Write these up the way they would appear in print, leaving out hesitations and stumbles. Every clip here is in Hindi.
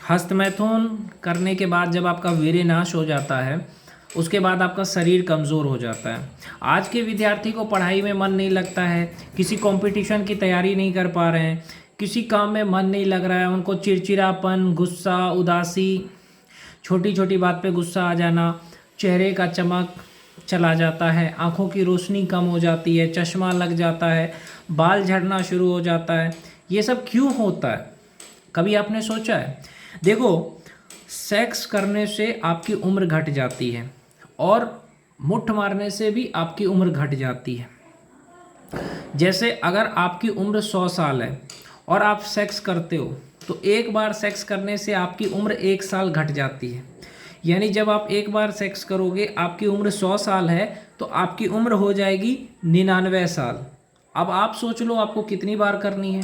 हस्तमैथुन करने के बाद जब आपका वीर्य नाश हो जाता है, उसके बाद आपका शरीर कमज़ोर हो जाता है। आज के विद्यार्थी को पढ़ाई में मन नहीं लगता है, किसी कंपटीशन की तैयारी नहीं कर पा रहे हैं, किसी काम में मन नहीं लग रहा है, उनको चिड़चिड़ापन, गुस्सा, उदासी, छोटी छोटी बात पे गुस्सा आ जाना, चेहरे का चमक चला जाता है, आँखों की रोशनी कम हो जाती है, चश्मा लग जाता है, बाल झड़ना शुरू हो जाता है। ये सब क्यों होता है? कभी आपने सोचा है? देखो, सेक्स करने से आपकी उम्र घट जाती है और मुट्ठ मारने से भी आपकी उम्र घट जाती है। जैसे अगर आपकी उम्र 100 साल है और आप सेक्स करते हो तो एक बार सेक्स करने से आपकी उम्र 1 साल घट जाती है। यानी जब आप एक बार सेक्स करोगे, आपकी उम्र 100 साल है तो आपकी उम्र हो जाएगी 99 साल। अब आप सोच लो आपको कितनी बार करनी है।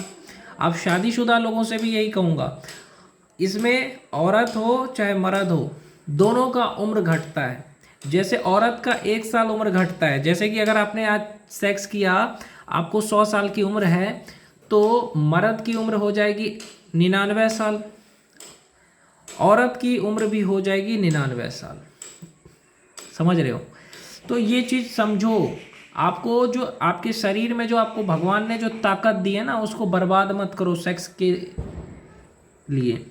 अब शादीशुदा लोगों से भी यही कहूँगा, इसमें औरत हो चाहे मर्द हो, दोनों का उम्र घटता है। जैसे औरत का 1 साल उम्र घटता है, जैसे कि अगर आपने आज सेक्स किया, आपको 100 साल की उम्र है, तो मर्द की उम्र हो जाएगी 99 साल, औरत की उम्र भी हो जाएगी 99 साल। समझ रहे हो? तो ये चीज़ समझो। आपको जो आपके शरीर में जो आपको भगवान ने जो ताकत दी है ना, उसको बर्बाद मत करो सेक्स के लिए।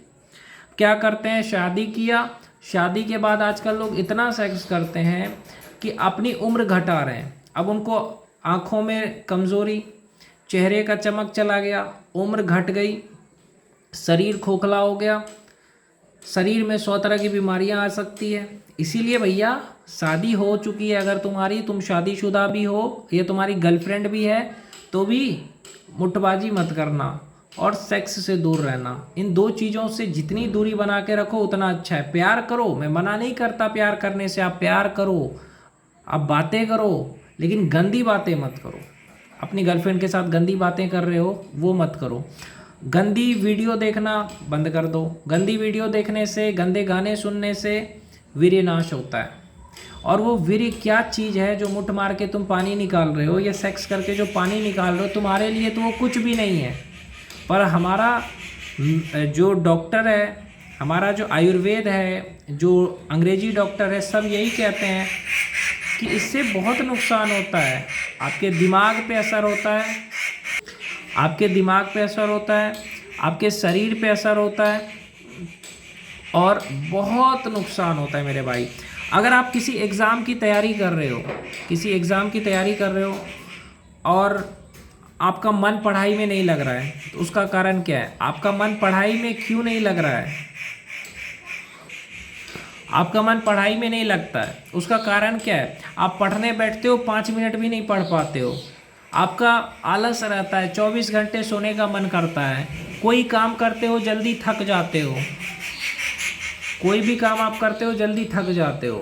क्या करते हैं, शादी किया, शादी के बाद आजकल लोग इतना सेक्स करते हैं कि अपनी उम्र घटा रहे हैं। अब उनको आँखों में कमज़ोरी, चेहरे का चमक चला गया, उम्र घट गई, शरीर खोखला हो गया, शरीर में 100 तरह की बीमारियां आ सकती है। इसीलिए भैया, शादी हो चुकी है अगर तुम्हारी, तुम शादीशुदा भी हो या तुम्हारी गर्लफ्रेंड भी है, तो भी मुट्ठबाजी मत करना और सेक्स से दूर रहना। इन दो चीज़ों से जितनी दूरी बना के रखो उतना अच्छा है। प्यार करो, मैं मना नहीं करता प्यार करने से, आप प्यार करो, आप बातें करो, लेकिन गंदी बातें मत करो। अपनी गर्लफ्रेंड के साथ गंदी बातें कर रहे हो, वो मत करो। गंदी वीडियो देखना बंद कर दो। गंदी वीडियो देखने से, गंदे गाने सुनने से वीर्य नाश होता है। और वो वीर्य क्या चीज़ है जो मुट्ठ मार के तुम पानी निकाल रहे हो या सेक्स करके जो पानी निकाल रहे हो, तुम्हारे लिए तो वो कुछ भी नहीं है। पर हमारा जो डॉक्टर है, हमारा जो आयुर्वेद है, जो अंग्रेजी डॉक्टर है, सब यही कहते हैं कि इससे बहुत नुकसान होता है। आपके दिमाग पे असर होता है, आपके दिमाग पे असर होता है, आपके शरीर पे असर होता है और बहुत नुकसान होता है मेरे भाई। अगर आप किसी एग्ज़ाम की तैयारी कर रहे हो, किसी एग्ज़ाम की तैयारी कर रहे हो और आपका मन पढ़ाई में नहीं लग रहा है, तो उसका कारण क्या है? आपका मन पढ़ाई में क्यों नहीं लग रहा है? आपका मन पढ़ाई में नहीं लगता है, उसका कारण क्या है? आप पढ़ने बैठते हो, 5 मिनट भी नहीं पढ़ पाते हो, आपका आलस रहता है, 24 घंटे सोने का मन करता है, कोई काम करते हो जल्दी थक जाते हो, कोई भी काम आप करते हो जल्दी थक जाते हो,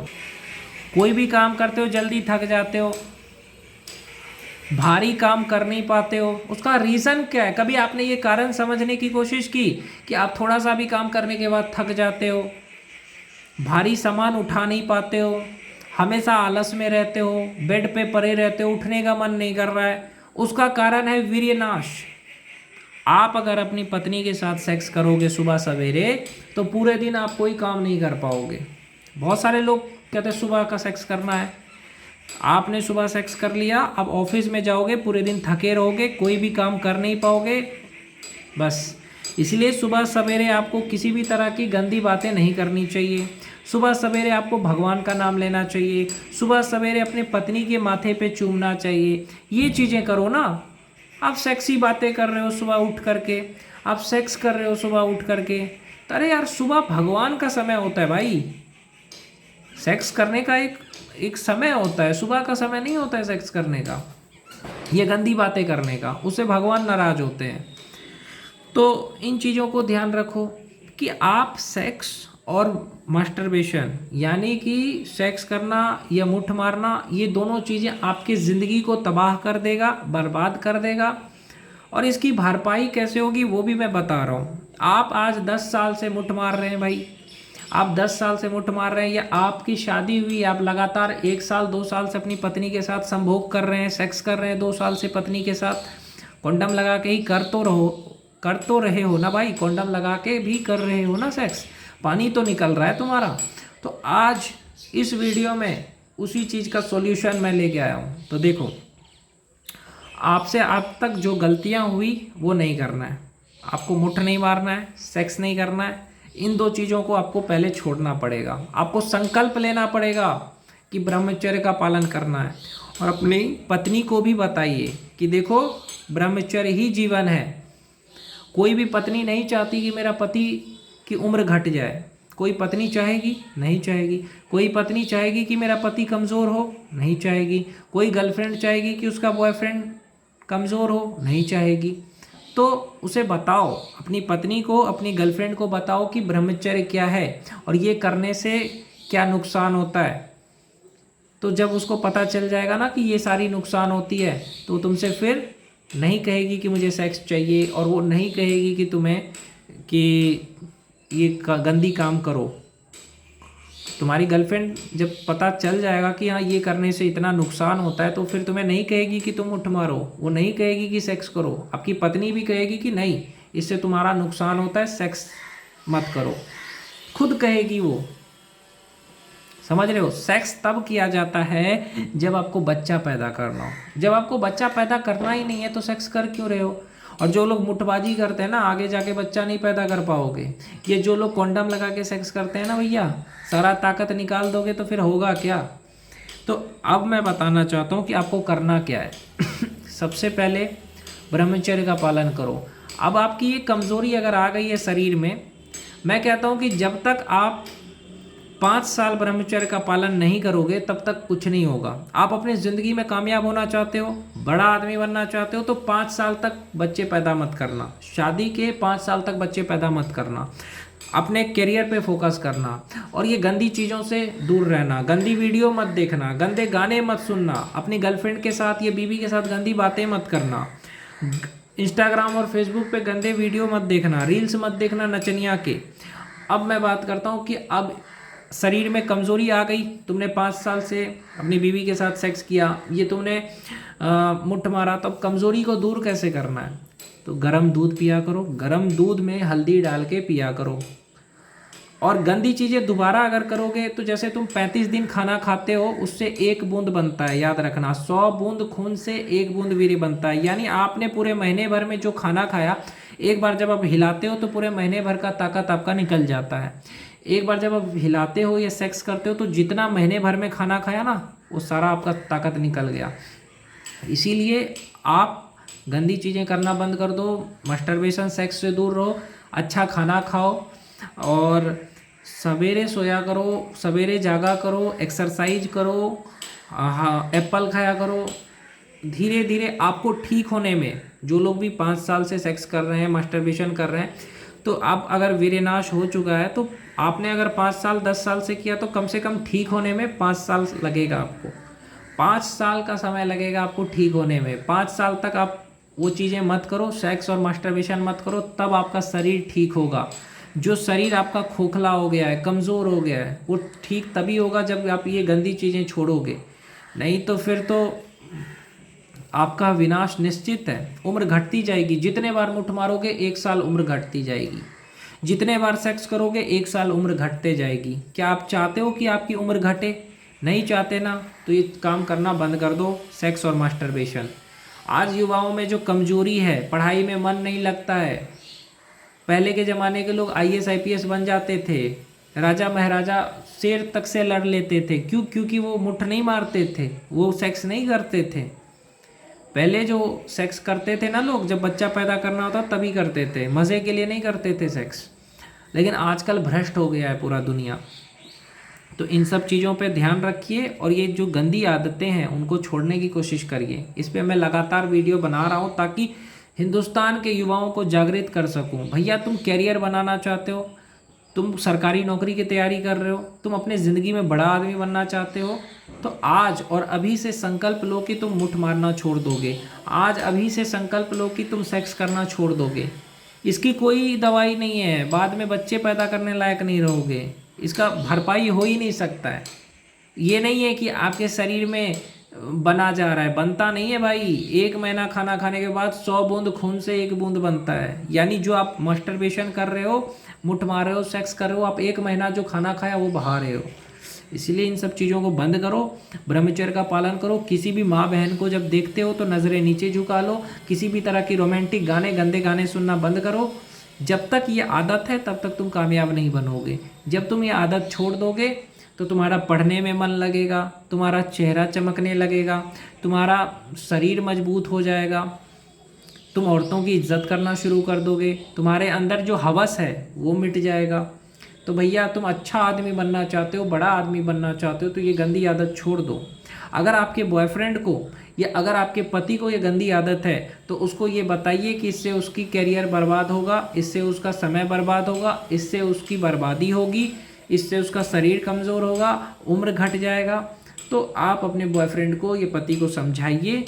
कोई भी काम करते हो जल्दी थक जाते हो, भारी काम कर नहीं पाते हो। उसका रीज़न क्या है? कभी आपने ये कारण समझने की कोशिश की कि आप थोड़ा सा भी काम करने के बाद थक जाते हो, भारी सामान उठा नहीं पाते हो, हमेशा आलस में रहते हो, बेड पे पड़े रहते हो, उठने का मन नहीं कर रहा है? उसका कारण है वीर्यनाश। आप अगर अपनी पत्नी के साथ सेक्स करोगे सुबह सवेरे, तो पूरे दिन आप कोई काम नहीं कर पाओगे। बहुत सारे लोग कहते हैं सुबह का सेक्स करना है, आपने सुबह सेक्स कर लिया, अब ऑफिस में जाओगे, पूरे दिन थके रहोगे, कोई भी काम कर नहीं पाओगे। बस इसलिए सुबह सवेरे आपको किसी भी तरह की गंदी बातें नहीं करनी चाहिए। सुबह सवेरे आपको भगवान का नाम लेना चाहिए, सुबह सवेरे अपने पत्नी के माथे पे चूमना चाहिए। ये चीज़ें करो ना। आप सेक्सी बातें कर रहे हो सुबह उठ करके, आप सेक्स कर रहे हो सुबह उठ करके, तो अरे यार, सुबह भगवान का समय होता है भाई। सेक्स करने का एक समय होता है, सुबह का समय नहीं होता है सेक्स करने का, ये गंदी बातें करने का, उससे भगवान नाराज होते हैं। तो इन चीज़ों को ध्यान रखो कि आप सेक्स और मास्टरबेशन, यानी कि सेक्स करना या मुट्ठ मारना, ये दोनों चीज़ें आपकी ज़िंदगी को तबाह कर देगा, बर्बाद कर देगा। और इसकी भरपाई कैसे होगी वो भी मैं बता रहा हूँ। आप आज 10 साल से मुट्ठ मार रहे हैं भाई, आप 10 साल से मुट्ठ मार रहे हैं, या आपकी शादी हुई, आप लगातार 1 साल 2 साल से अपनी पत्नी के साथ संभोग कर रहे हैं, सेक्स कर रहे हैं 2 साल से पत्नी के साथ, कंडम लगा के ही कर तो रहो, कर तो रहे हो ना भाई, कॉन्डम लगा के भी कर रहे हो ना सेक्स, पानी तो निकल रहा है तुम्हारा। तो आज इस वीडियो में उसी चीज़ का सॉल्यूशन मैं लेके आया हूँ। तो देखो, आपसे अब तक जो गलतियाँ हुई वो नहीं करना है, आपको मुट्ठ नहीं मारना है, सेक्स नहीं करना है। इन दो चीज़ों को आपको पहले छोड़ना पड़ेगा। आपको संकल्प लेना पड़ेगा कि ब्रह्मचर्य का पालन करना है। और अपनी पत्नी को भी बताइए कि देखो, ब्रह्मचर्य ही जीवन है। कोई भी पत्नी नहीं चाहती कि मेरा पति की उम्र घट जाए। कोई पत्नी चाहेगी? नहीं चाहेगी। कोई पत्नी चाहेगी कि मेरा पति कमज़ोर हो? नहीं चाहेगी। कोई गर्लफ्रेंड चाहेगी कि उसका बॉयफ्रेंड कमज़ोर हो? नहीं चाहेगी। तो उसे बताओ, अपनी पत्नी को, अपनी गर्लफ्रेंड को बताओ कि ब्रह्मचर्य क्या है और ये करने से क्या नुकसान होता है। तो जब उसको पता चल जाएगा ना कि ये सारी नुकसान होती है, तो तुमसे फिर नहीं कहेगी कि मुझे सेक्स चाहिए, और वो नहीं कहेगी कि तुम्हें कि ये गंदी काम करो। तुम्हारी गर्लफ्रेंड जब पता चल जाएगा कि हाँ ये करने से इतना नुकसान होता है, तो फिर तुम्हें नहीं कहेगी कि तुम उठ मारो, वो नहीं कहेगी कि सेक्स करो। आपकी पत्नी भी कहेगी कि नहीं, इससे तुम्हारा नुकसान होता है, सेक्स मत करो, खुद कहेगी वो। समझ रहे हो? सेक्स तब किया जाता है जब आपको बच्चा पैदा करना हो। जब आपको बच्चा पैदा करना ही नहीं है तो सेक्स कर क्यों रहे हो? और जो लोग मुट्ठबाजी करते हैं ना, आगे जाके बच्चा नहीं पैदा कर पाओगे। ये जो लोग कॉन्डम लगा के सेक्स करते हैं ना भैया, सारा ताकत निकाल दोगे तो फिर होगा क्या? तो अब मैं बताना चाहता हूँ कि आपको करना क्या है। सबसे पहले ब्रह्मचर्य का पालन करो। अब आपकी ये कमज़ोरी अगर आ गई है शरीर में, मैं कहता हूँ कि जब तक आप 5 साल ब्रह्मचर्य का पालन नहीं करोगे तब तक कुछ नहीं होगा। आप अपनी ज़िंदगी में कामयाब होना चाहते हो, बड़ा आदमी बनना चाहते हो, तो 5 साल तक बच्चे पैदा मत करना। शादी के 5 साल तक बच्चे पैदा मत करना। अपने करियर पे फोकस करना और ये गंदी चीज़ों से दूर रहना। गंदी वीडियो मत देखना, गंदे गाने मत सुनना, अपनी गर्लफ्रेंड के साथ या बीवी के साथ गंदी बातें मत करना, इंस्टाग्राम और फेसबुक पे गंदे वीडियो मत देखना, रील्स मत देखना नचनिया के। अब मैं बात करता हूँ कि अब शरीर में कमज़ोरी आ गई, तुमने 5 साल से अपनी बीवी के साथ सेक्स किया, ये तुमने मुट्ठ मारा, तो अब कमज़ोरी को दूर कैसे करना है? तो गर्म दूध पिया करो, गर्म दूध में हल्दी डाल के पिया करो। और गंदी चीज़ें दोबारा अगर करोगे तो जैसे तुम 35 दिन खाना खाते हो, उससे 1 बूंद बनता है, याद रखना। 100 बूंद खून से 1 बूंद वीर्य बनता है। यानी आपने पूरे महीने भर में जो खाना खाया, एक बार जब आप हिलाते हो तो पूरे महीने भर का ताकत आपका निकल जाता है। एक बार जब आप हिलाते हो या सेक्स करते हो तो जितना महीने भर में खाना खाया ना, वो सारा आपका ताकत निकल गया। इसीलिए आप गंदी चीज़ें करना बंद कर दो, मास्टरबेशन, सेक्स से दूर रहो, अच्छा खाना खाओ और सवेरे सोया करो, सवेरे जागा करो, एक्सरसाइज करो, हाँ एप्पल खाया करो। धीरे धीरे आपको ठीक होने में, जो लोग भी 5 साल से सेक्स कर रहे हैं, मास्टरबेशन कर रहे हैं, तो अब अगर वीर्यनाश हो चुका है तो आपने अगर 5 साल 10 साल से किया तो कम से कम ठीक होने में 5 साल लगेगा आपको। 5 साल का समय लगेगा आपको ठीक होने में। 5 साल तक आप वो चीज़ें मत करो, सेक्स और मास्टरबेशन मत करो, तब आपका शरीर ठीक होगा। जो शरीर आपका खोखला हो गया है, कमज़ोर हो गया है, वो ठीक तभी होगा जब आप ये गंदी चीज़ें छोड़ोगे। नहीं तो फिर तो आपका विनाश निश्चित है। उम्र घटती जाएगी, जितने बार मुट्ठ मारोगे 1 साल उम्र घटती जाएगी, जितने बार सेक्स करोगे 1 साल उम्र घटते जाएगी। क्या आप चाहते हो कि आपकी उम्र घटे? नहीं चाहते ना, तो ये काम करना बंद कर दो, सेक्स और मास्टरबेशन। आज युवाओं में जो कमजोरी है, पढ़ाई में मन नहीं लगता है। पहले के ज़माने के लोग IAS IPS बन जाते थे, राजा महाराजा शेर तक से लड़ लेते थे। क्यों? क्योंकि वो मुट्ठ नहीं मारते थे, वो सेक्स नहीं करते थे। पहले जो सेक्स करते थे ना लोग, जब बच्चा पैदा करना होता तभी करते थे, मज़े के लिए नहीं करते थे सेक्स। लेकिन आजकल भ्रष्ट हो गया है पूरा दुनिया। तो इन सब चीज़ों पे ध्यान रखिए और ये जो गंदी आदतें हैं उनको छोड़ने की कोशिश करिए। इस पे मैं लगातार वीडियो बना रहा हूँ ताकि हिंदुस्तान के युवाओं को जागृत कर सकूँ। भैया, तुम कैरियर बनाना चाहते हो, तुम सरकारी नौकरी की तैयारी कर रहे हो, तुम अपने ज़िंदगी में बड़ा आदमी बनना चाहते हो, तो आज और अभी से संकल्प लो कि तुम मुट्ठ मारना छोड़ दोगे। आज अभी से संकल्प लो कि तुम सेक्स करना छोड़ दोगे। इसकी कोई दवाई नहीं है, बाद में बच्चे पैदा करने लायक नहीं रहोगे, इसका भरपाई हो ही नहीं सकता है। ये नहीं है कि आपके शरीर में बना जा रहा है, बनता नहीं है भाई। 1 महीना खाना खाने के बाद 100 बूंद खून से 1 बूंद बनता है। यानी जो आप मस्टरबेशन कर रहे हो, मुठ मार रहे हो, सेक्स कर रहे हो, आप 1 महीना जो खाना खाया वो बहा रहे हो। इसलिए इन सब चीज़ों को बंद करो, ब्रह्मचर्य का पालन करो। किसी भी माँ बहन को जब देखते हो तो नज़रें नीचे झुका लो। किसी भी तरह की रोमांटिक गाने, गंदे गाने सुनना बंद करो। जब तक ये आदत है तब तक तुम कामयाब नहीं बनोगे। जब तुम ये आदत छोड़ दोगे तो तुम्हारा पढ़ने में मन लगेगा, तुम्हारा चेहरा चमकने लगेगा, तुम्हारा शरीर मजबूत हो जाएगा, तुम औरतों की इज्जत करना शुरू कर दोगे, तुम्हारे अंदर जो हवस है वो मिट जाएगा। तो भैया तुम अच्छा आदमी बनना चाहते हो, बड़ा आदमी बनना चाहते हो तो ये गंदी आदत छोड़ दो। अगर आपके बॉयफ्रेंड को या अगर आपके पति को ये गंदी आदत है तो उसको ये बताइए कि इससे उसकी करियर बर्बाद होगा, इससे उसका समय बर्बाद होगा, इससे उसकी बर्बादी होगी, इससे उसका शरीर कमज़ोर होगा, उम्र घट जाएगा। तो आप अपने बॉयफ्रेंड को, ये पति को समझाइए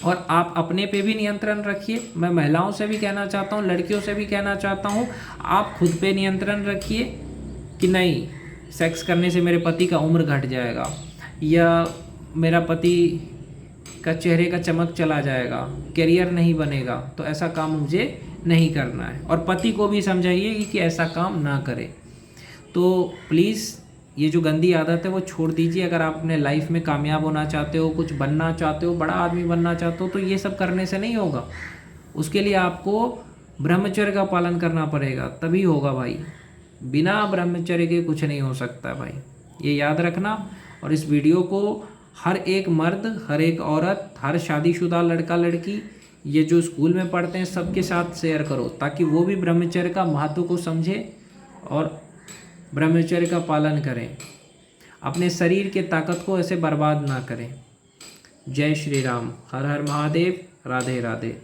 और आप अपने पे भी नियंत्रण रखिए। मैं महिलाओं से भी कहना चाहता हूँ, लड़कियों से भी कहना चाहता हूँ, आप खुद पे नियंत्रण रखिए कि नहीं सेक्स करने से मेरे पति का उम्र घट जाएगा या मेरा पति का चेहरे का चमक चला जाएगा, करियर नहीं बनेगा, तो ऐसा काम मुझे नहीं करना है। और पति को भी समझाइए कि ऐसा काम ना करे। तो प्लीज़ ये जो गंदी आदत है वो छोड़ दीजिए। अगर आप अपने लाइफ में कामयाब होना चाहते हो, कुछ बनना चाहते हो, बड़ा आदमी बनना चाहते हो, तो ये सब करने से नहीं होगा। उसके लिए आपको ब्रह्मचर्य का पालन करना पड़ेगा, तभी होगा भाई। बिना ब्रह्मचर्य के कुछ नहीं हो सकता भाई, ये याद रखना। और इस वीडियो को हर एक मर्द, हर एक औरत, हर शादीशुदा लड़का लड़की, ये जो स्कूल में पढ़ते हैं, सबके साथ शेयर करो ताकि वो भी ब्रह्मचर्य का महत्व को समझे और ब्रह्मचर्य का पालन करें। अपने शरीर के ताकत को ऐसे बर्बाद ना करें। जय श्री राम। हर हर महादेव। राधे राधे।